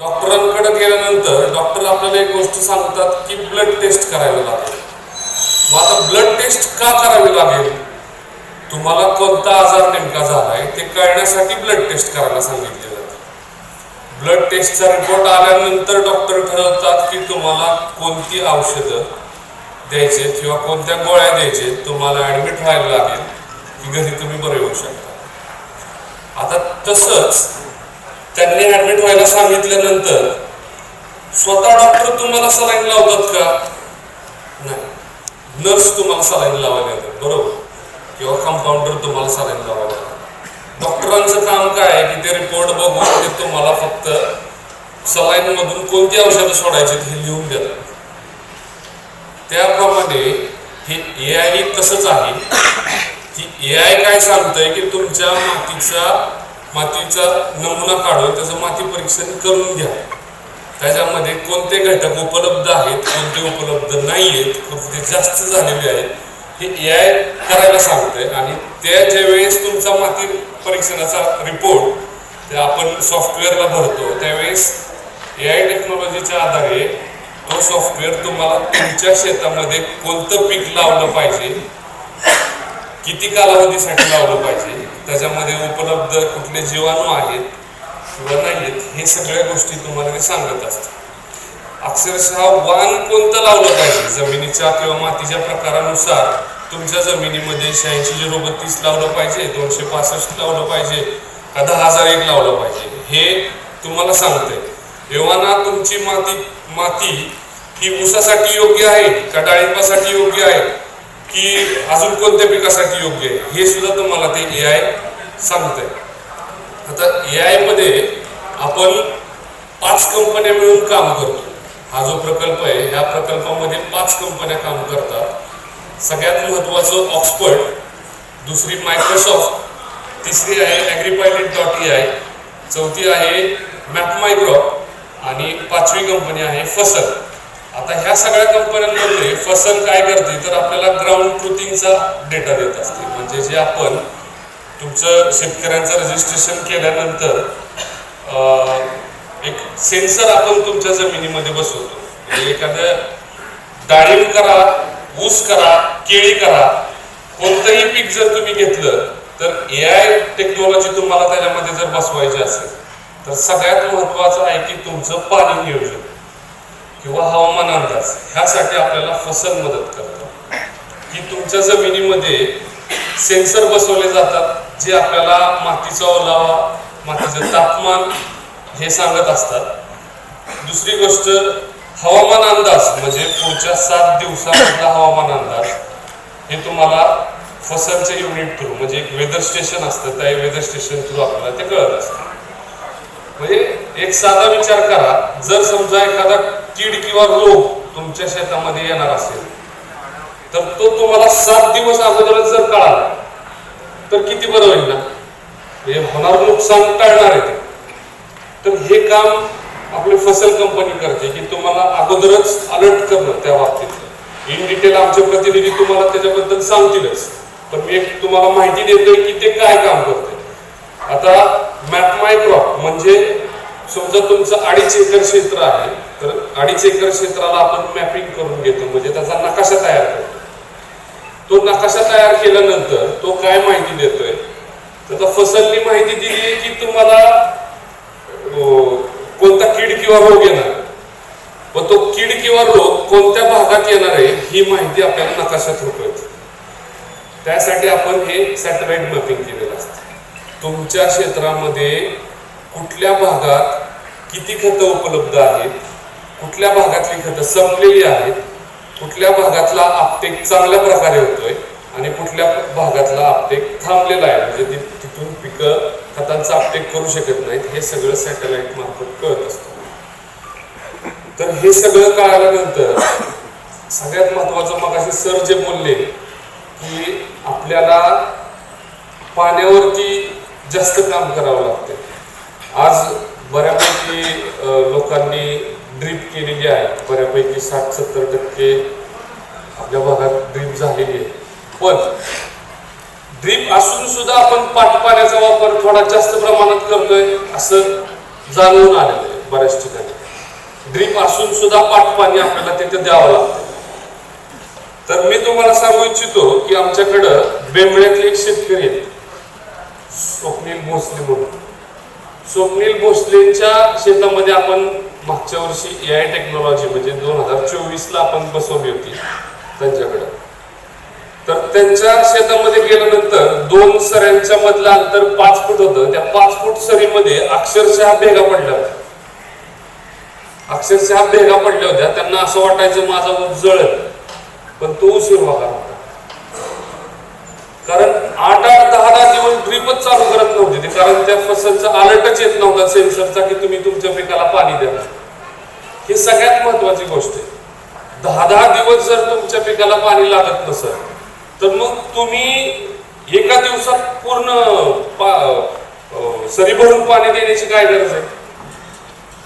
डॉक्टरांकडे गेल्यानंतर डॉक्टर आपल्याला एक गोष्ट सांगतात की ब्लड टेस्ट करायला लागेल. मग आता ब्लड टेस्ट का करावी लागेल? तुम्हाला कोणता आजार नेमका झालाय ते कळण्यासाठी ब्लड टेस्ट करायला सांगितले जाते. ब्लड टेस्टचा रिपोर्ट आल्यानंतर डॉक्टर ठरवतात की तुम्हाला कोणती औषधं द्यायचे किंवा कोणत्या गोळ्या द्यायचे, तुम्हाला ऍडमिट व्हायला लागेल की घरी तुम्ही बरे होऊ शकता. आता तसंच त्यांनी ऍडमिट व्हायला सांगितल्यानंतर स्वतः डॉक्टर तुम्हाला सलाईन लावतात का? नाही. नर्स तुम्हाला सलाईन लावायला येतात, बरोबर, किंवा कंपाऊंडर तुम्हाला सलाईन लावायला येतात. डॉक्टरांचं काम काय आहे की ते रिपोर्ट बघून ते तुम्हाला फक्त सलाईन मधून कोणती औषधं सोडायची हे लिहून देतात. त्याप्रमाणे हे AI तसंच आहे की AI काय सांगतंय की तुमच्या मातीचा नमुना काढून त्याचं माती परीक्षण करून घ्या. त्याच्यामध्ये कोणते घटक उपलब्ध आहेत, कोणते उपलब्ध नाही आहेत, कोणते जास्त झालेले आहेत हे AI करायला सांगतंय. आणि त्या ज्या वेळेस तुमचा माती परीक्षणाचा रिपोर्ट ते आपण सॉफ्टवेअरला भरतो त्यावेळेस AI टेक्नॉलॉजीच्या आधारे तो सॉफ्टवेअर तुम्हाला तुमच्या शेतामध्ये कोणतं पीक लावलं पाहिजे, किती कालावधीसाठी लावलं पाहिजे, त्याच्यामध्ये उपलब्ध कुठले जीवाणू आहेत किंवा नाही आहेत, हे सगळ्या गोष्टी तुम्हाला ते सांगत असतात. अक्षरशः वाण कोणतं लावलं पाहिजे जमिनीच्या किंवा मातीच्या प्रकारानुसार तुमच्या जमिनीमध्ये 86-032 लावलं पाहिजे, 265 लावलं पाहिजे का 10,001 लावलं पाहिजे हे तुम्हाला सांगतंय. एव्हाना तुमची माती ही ऊसासाठी योग्य आहे का डाळिंबासाठी योग्य आहे की अजून कोणत्या पिकासाठी योग्य आहे हे सुद्धा तुम्हाला ते AI सांगतंय. आता AI मध्ये आपण 5 कंपन्या मिळून काम करतो. हा जो प्रकल्प आहे ह्या प्रकल्पामध्ये 5 कंपन्या काम करतात. सगळ्यात महत्वाचं ऑक्सफर्ड, दुसरी मायक्रोसॉफ्ट, तिसरी आहे agripilot.ai, चौथी आहे मॅपमायक्रॉप आणि 5वी कंपनी आहे फसल. आता ह्या सगळ्या कंपन्यांमध्ये फसल काय करते तर आपल्याला ग्राउंड ट्रुथिंगचा डेटा देत असते. म्हणजे जे आपण तुमचं शेतकऱ्यांचं रजिस्ट्रेशन केल्यानंतर एक सेन्सर आपण तुमच्या जमिनीमध्ये बसवतो. म्हणजे एखादं डाळिंब करा, ऊस करा, केळी करा, कोणतंही पीक जर तुम्ही घेतलं तर AI टेक्नॉलॉजी तुम्हाला त्याच्यामध्ये जर बसवायची असेल तर सगळ्यात महत्वाचं आहे की तुमचं पाणी नियोजन किंवा हवामान अंदाज. ह्यासाठी आपल्याला फसल मदत करतं की तुमच्या जमिनीमध्ये सेन्सर बसवले जातात जे आपल्याला मातीचा ओलावा, मातीचं तापमान हे सांगत असतात. दुसरी गोष्ट हवामान अंदाज, म्हणजे पुढच्या 7 दिवसामधला हवामान अंदाज हे तुम्हाला फसलच्या युनिट थ्रू, म्हणजे एक वेदर स्टेशन असतं, त्या वेदर स्टेशन थ्रू आपल्याला ते कळत असतं. म्हणजे एक साधा विचार करा, जर समजा एखादा कीड किंवा रोग तुमच्या शेतामध्ये येणार असेल तर तो तुम्हाला 7 दिवस अगोदरच जर कळाला तर किती बरं होईल ना, हे होणार नुकसान टाळणार आहे. तर हे काम आपली फसल कंपनी करते की तुम्हाला अगोदरच अलर्ट करणं त्या बाबतीत. इन डिटेल आमचे प्रतिनिधी तुम्हाला त्याच्याबद्दल सांगतीलच, पण मी एक तुम्हाला माहिती देतोय की ते काय काम करते. आता मॅपमायक्रॉप म्हणजे समजा तुमचं 2.5 एकर क्षेत्र आहे तर 2.5 एकर क्षेत्राला आपण मॅपिंग करून घेतो, म्हणजे त्याचा नकाशा तयार करतो. तो नकाशा तयार केल्यानंतर तो काय माहिती देतोय तर फसलनी माहिती दिली की तुम्हाला कोणता कीड किंवा रोग येणार, व तो कीड किंवा रोग कोणत्या भागात येणार आहे ही माहिती आपल्याला नकाशात कळते. त्यासाठी आपण हे सॅटेलाइट मॅपिंग केलेलं असतं. तुमच्या क्षेत्रामध्ये कुठल्या भागात किती खतं उपलब्ध आहेत, कुठल्या भागातली खतं संपलेली आहेत, कुठल्या भागातला आपटेक चांगल्या प्रकारे होतोय आणि कुठल्या भागातला आपटेक थांबलेला आहे, म्हणजे तिथून पिकं खतांचा आपटेक करू शकत नाहीत, हे सगळं सॅटेलाइट मार्फत कळत असतं. तर हे सगळं कळाल्यानंतर सगळ्यात महत्वाचं मगाशी सर जे बोलले की आपल्याला पाण्यावरती जास्त काम करावं लागतं. आज बऱ्यापैकी लोकांनी ड्रीप केलेली आहे, बऱ्यापैकी 60-70% आपल्या भागात ड्रीप झालेली आहे. पण ड्रीप असून सुद्धा आपण पाण्याचा वापर थोडा जास्त प्रमाणात करतोय असं जाणवून आलेलं आहे. बऱ्याच ठिकाणी ड्रीप असून सुद्धा पाट पाणी आपल्याला तिथे द्यावं लागतं. तर मी तुम्हाला सांगू इच्छितो की आमच्याकडं बेंबळ्यातले एक शेतकरी आहेत, स्वप्नील भोसले म्हणून. स्वप्नील भोसलेंच्या शेतामध्ये आपण मागच्या वर्षी AI टेक्नॉलॉजी म्हणजे 2024ला आपण बसवली होती त्यांच्याकडं. तर त्यांच्या शेतामध्ये गेल्यानंतर 2 सऱ्यांच्या मधलं अंतर 5 फूट होतं. त्या 5 फूट सरीमध्ये अक्षरशः भेगा पडल्या होत्या. अक्षरशः भेगा पडल्या होत्या. त्यांना असं वाटायचं माझा ऊस जळेल, पण तो ऊस हिरवा होता. कारण 8-10 दिवस ड्रीपच चालू करत नव्हते ते, कारण त्या फसलचा अलर्टच येत नव्हता सेन्सरचा की तुम्ही तुमच्या पिकाला पाणी द्या. ही सगळ्यात महत्वाची गोष्ट आहे. 10 दिवस जर तुमच्या पिकाला पाणी लागत नसेल तर मग तुम्ही एका दिवसात पूर्ण सरी भरून पाणी देण्याची काय गरज आहे?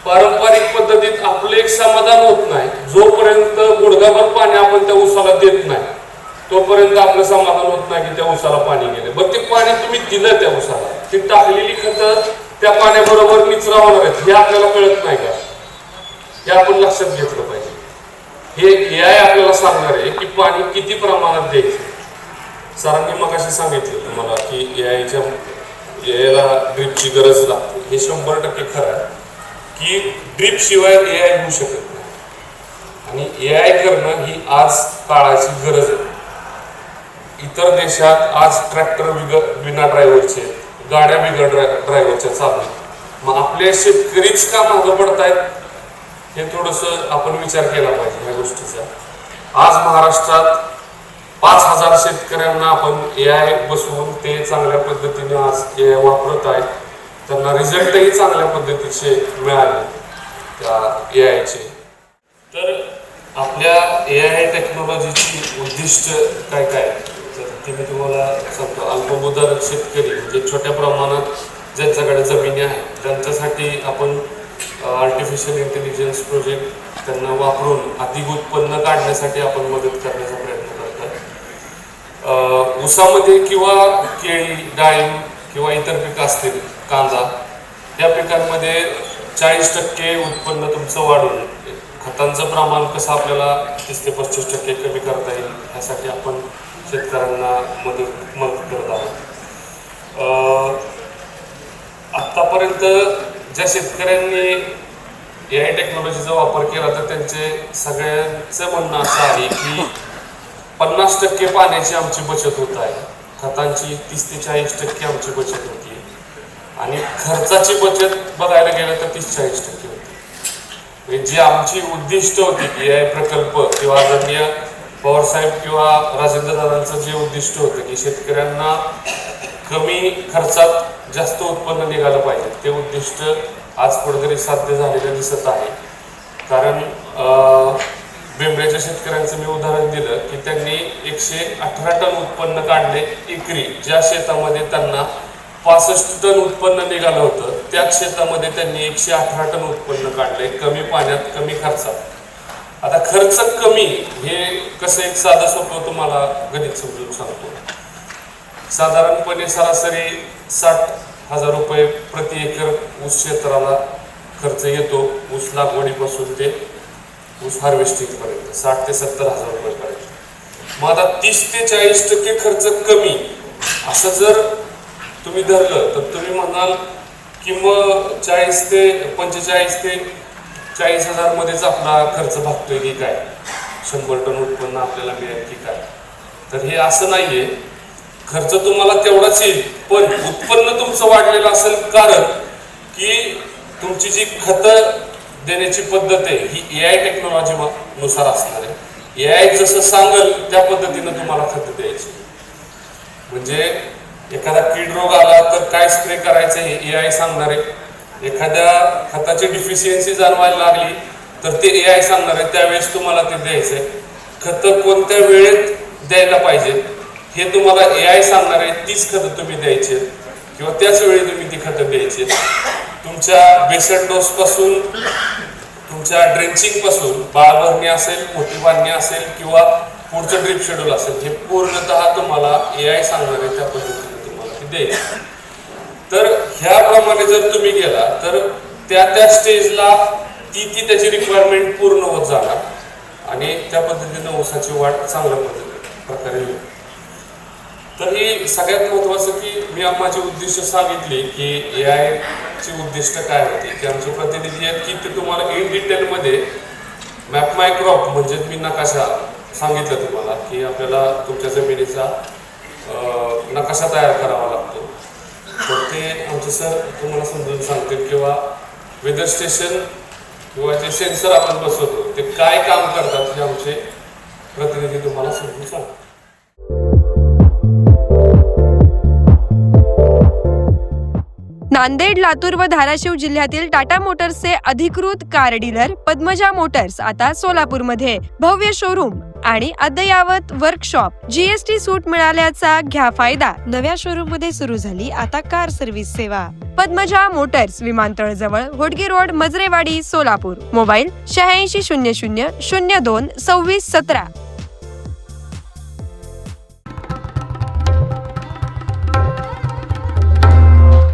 पारंपरिक पद्धतीत आपलं एक समाधान होत नाही. जोपर्यंत गुडघाभर पाणी आपण त्या ऊसाला देत नाही तोपर्यंत आपलं समाधान होत नाही की त्या ऊसाला पाणी गेलं. बरं, ते पाणी तुम्ही दिलं त्या ऊसाला, ती टाकलेली खतं त्या पाण्याबरोबर निचरा होणार आहेत हे आपल्याला कळत नाही का? हे आपण लक्षात घेतलं पाहिजे. हे AI आपल्याला सांगणार आहे की पाणी किती प्रमाणात द्यायचं. सरांनी मगाशी सांगितलं तुम्हाला की AIला ड्रीपची गरज लागते. हे 100% खरं आहे की ड्रीप शिवाय AI होऊ शकत नाही. आणि AI करणं ही आज काळाची गरज आहे. इतर देशात आज ट्रॅक्टर विना ड्रायव्हरचे, गाड्या बिगर ड्रायव्हरच्या चालू आहेत. मग आपले शेतकरीच का मागं पडतायत हे थोडंसं आपण विचार केला पाहिजे ह्या गोष्टीचा. आज महाराष्ट्रात 5,000 शेतकऱ्यांना आपण AI बसवून ते चांगल्या पद्धतीने आज AI वापरत आहेत. त्यांना रिझल्टही चांगल्या पद्धतीचे मिळाले त्या AIचे. तर आपल्या AI टेक्नॉलॉजीची उद्दिष्ट काय काय तर ते मी तुम्हाला सांगतो. अल्पभूधारक शेतकरी म्हणजे छोट्या प्रमाणात ज्यांच्याकडे जमिनी आहेत त्यांच्यासाठी आपण आर्टिफिशियल इंटेलिजन्स प्रोजेक्ट त्यांना वापरून अधिक उत्पन्न काढण्यासाठी आपण मदत करण्याचा प्रयत्न करतो. ऊसामध्ये किंवा केळी, डाळिंब किंवा इतर पिकं असतील, कांदा, या पिकांमध्ये 40% उत्पन्न तुमचं वाढून खतांचं प्रमाण कसं आपल्याला 30 ते 35% कमी करता येईल यासाठी आपण शेतकऱ्यांना मदत करत आहोत. आत्तापर्यंत ज्या शेतकऱ्यांनी AI टेक्नॉलॉजीचा वापर केला तर त्यांचे सगळ्यांचं म्हणणं असं आहे की 50% पाण्याची आमची बचत होत आहे, खतांची 30 ते 40% आमची बचत होती आणि खर्चाची बचत बघायला गेलं तर 30-40% होती. जी आमची उद्दिष्ट होती की AI प्रकल्प किंवा आदरणीय पवारसाहेब किंवा राजेंद्र दादांचं जे उद्दिष्ट होतं की शेतकऱ्यांना कमी खर्चात जास्त उत्पन्न निघालं पाहिजे, ते उद्दिष्ट आज कुठेतरी साध्य झालेलं दिसत आहे. कारण बेंबळ्याच्या शेतकऱ्यांचं मी उदाहरण दिलं की त्यांनी 118 टन उत्पन्न काढले एकरी. ज्या शेतामध्ये त्यांना 65 टन उत्पन्न निघालं होतं त्याच शेतामध्ये त्यांनी 118 टन उत्पन्न काढले, कमी पाण्यात कमी खर्चात. आता खर्च कमी हे कसं, एक साधं सोपं तुम्हाला गणित समजून सांगतो. साधारणपणे सरासरी 60,000 रुपये प्रति एकर ऊस क्षेत्राला खर्च येतो. ऊस लागवडीपासून ते ऊस हार्वेस्टिंग पर्यंत 60 ते 70,000 रुपयेपर्यंत. मग आता 30 ते 40% खर्च कमी असं जर तुम्ही धरलं तर तुम्ही म्हणाल की मग 40 ते 45 ते 40,000 मध्येच आपला खर्च भागतोय की काय, 100 टन उत्पन्न आपल्याला मिळेल की काय. तर हे असं नाहीये. खर्च तुम्हाला तेवढाच येईल पण उत्पन्न तुमचं वाढलेलं असेल, कारण की तुमची जी खतं देण्याची पद्धत आहे ही AI टेक्नॉलॉजी नुसार असणार आहे. AI जसं सांगेल त्या पद्धतीनं तुम्हाला खतं द्यायची. म्हणजे एखादा कीड रोग आला तर काय स्प्रे करायचं हे AI सांगणार आहे. एखाद्या खताची डिफिशियन्सी जाणवायला लागली तर ते AI सांगणार आहे, त्यावेळेस तुम्हाला ते द्यायचंय. खतं कोणत्या वेळेत द्यायला पाहिजे हे तुम्हाला AI सांगणार आहे. तीच खतं तुम्ही द्यायची किंवा त्याच वेळी तुम्ही ती खतं द्यायची. तुमच्या बेसल डोस पासून, तुमच्या ड्रेंचिंग पासून, बाळभरणी असेल, मोठी बांधणी असेल किंवा पुढचं ड्रिप शेड्यूल असेल, हे पूर्णतः तुम्हाला AI सांगणार आहे त्या पद्धतीने तुम्हाला ती द्यायची. तर ह्याप्रमाणे जर तुम्ही गेला तर त्या स्टेजला ती त्याची रिक्वायरमेंट पूर्ण होत जाणार आणि त्या पद्धतीनं ऊसाची वाढ चांगल्या प्रकारे होईल. तर ही सगळ्यात महत्त्वाचं की मी माझी उद्दिष्ट सांगितली की AI ची उद्दिष्ट काय होती की आमचे प्रतिनिधी आहेत की ते तुम्हाला इन डिटेलमध्ये मॅप माय क्रॉप म्हणजे मी नकाशा सांगितलं तुम्हाला की आपल्याला तुमच्या जमिनीचा नकाशा तयार करावा लागतो. तर ते आमचे सर तुम्हाला समजून सांगतील किंवा वेदर स्टेशन किंवा जे सेन्सर आपण बसवतो ते काय काम करतात हे आमचे प्रतिनिधी तुम्हाला समजून सांगतात. नांदेड, लातूर व धाराशिव जिल्ह्यातील टाटा मोटर्सचे अधिकृत कार डीलर पद्मजा मोटर्स आता सोलापूरमध्ये. भव्य शोरूम आणि अद्ययावत वर्कशॉप. GST सूट मिळाल्याचा घ्या फायदा. नव्या शोरूम मध्ये सुरू झाली आता कार सर्व्हिस सेवा. पद्मजा मोटर्स, विमानतळ जवळ, होडगी रोड, मजरेवाडी, सोलापूर. मोबाईल 8600 02 26 17.